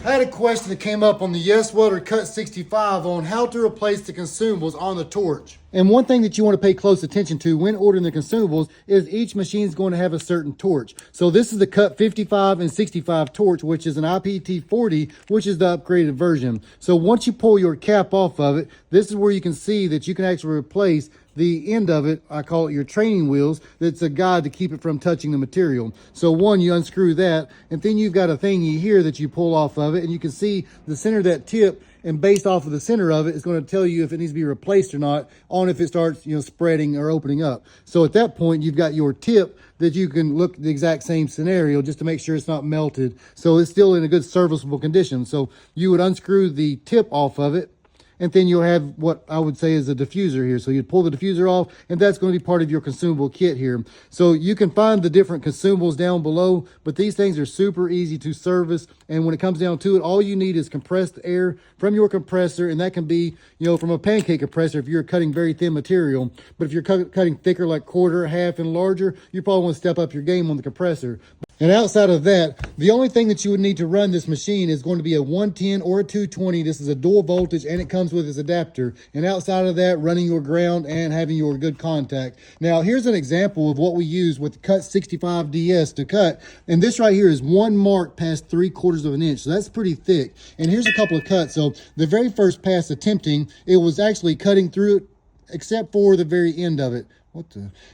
I had a question that came up on the YESWELDER Cut 65 on how to replace the consumables on the torch. And one thing that you want to pay close attention to when ordering the consumables is each machine is going to have a certain torch. So this is the Cut 55 and 65 torch, which is an IPT40, which is the upgraded version. So once you pull your cap off of it, this is where you can see that you can actually replace the end of it. I call it your training wheels. That's a guide to keep it from touching the material. So one, you unscrew that, and then you've got a thingy here that you pull off of it, and you can see the center of that tip, and based off of the center of it, it's going to tell you if it needs to be replaced or not on if it starts, spreading or opening up. So at that point, you've got your tip that you can look at the exact same scenario just to make sure it's not melted. So it's still in a good serviceable condition. So you would unscrew the tip off of it, and then you'll have what I would say is a diffuser here. So you'd pull the diffuser off, and that's going to be part of your consumable kit here. So you can find the different consumables down below, but these things are super easy to service. And when it comes down to it, all you need is compressed air from your compressor, and that can be, from a pancake compressor if you're cutting very thin material. But if you're cutting thicker, like quarter, half, and larger, you probably want to step up your game on the compressor. And outside of that, the only thing that you would need to run this machine is going to be a 110 or a 220. This is a dual voltage, and it comes with its adapter. And outside of that, running your ground and having your good contact. Now, here's an example of what we use with the Cut 65 DS to cut. And this right here is one mark past 3/4 of an inch. So that's pretty thick. And here's a couple of cuts. So the very first pass attempting, it was actually cutting through it, except for the very end of it.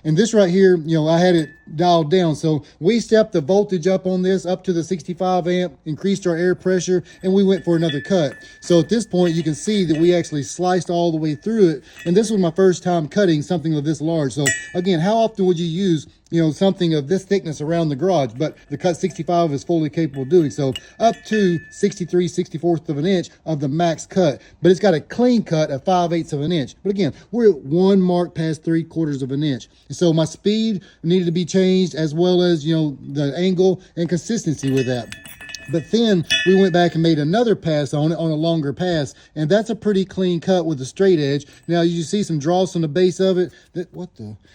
And this right here, I had it dialed down. So we stepped the voltage up on this up to the 65 amp, increased our air pressure, and we went for another cut. So at this point, you can see that we actually sliced all the way through it. And this was my first time cutting something of this large. So again, how often would you use something of this thickness around the garage? But the Cut 65 is fully capable of doing so, up to 63/64 of an inch of the max cut. But it's got a clean cut of 5/8 of an inch. But again, we're at one mark past 3/4 of an inch. And so my speed needed to be changed, as well as, the angle and consistency with that. But then we went back and made another pass on it, on a longer pass, and that's a pretty clean cut with a straight edge. Now you see some dross on the base of it.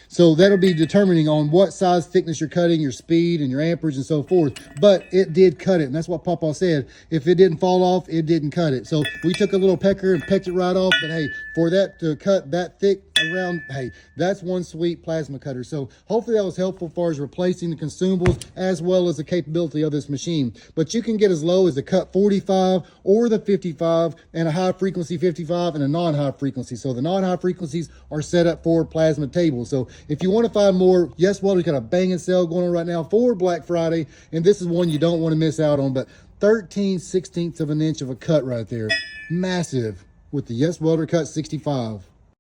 So that'll be determining on what size thickness you're cutting, your speed and your amperage and so forth. But it did cut it, and that's what Papa said. If it didn't fall off, it didn't cut it. So we took a little pecker and pecked it right off. But hey, for that to cut that thick around, hey, that's one sweet plasma cutter. So hopefully that was helpful as far as replacing the consumables as well as the capability of this machine. But you can get as low as the Cut 45 or the 55 and a high frequency 55 and a non-high frequency. So the non-high frequencies are set up for plasma tables. So if you want to find more, YESWELDER's got a banging sale going on right now for Black Friday, and this is one you don't want to miss out on. But 13/16 of an inch of a cut right there, massive, with the YESWELDER Cut 65.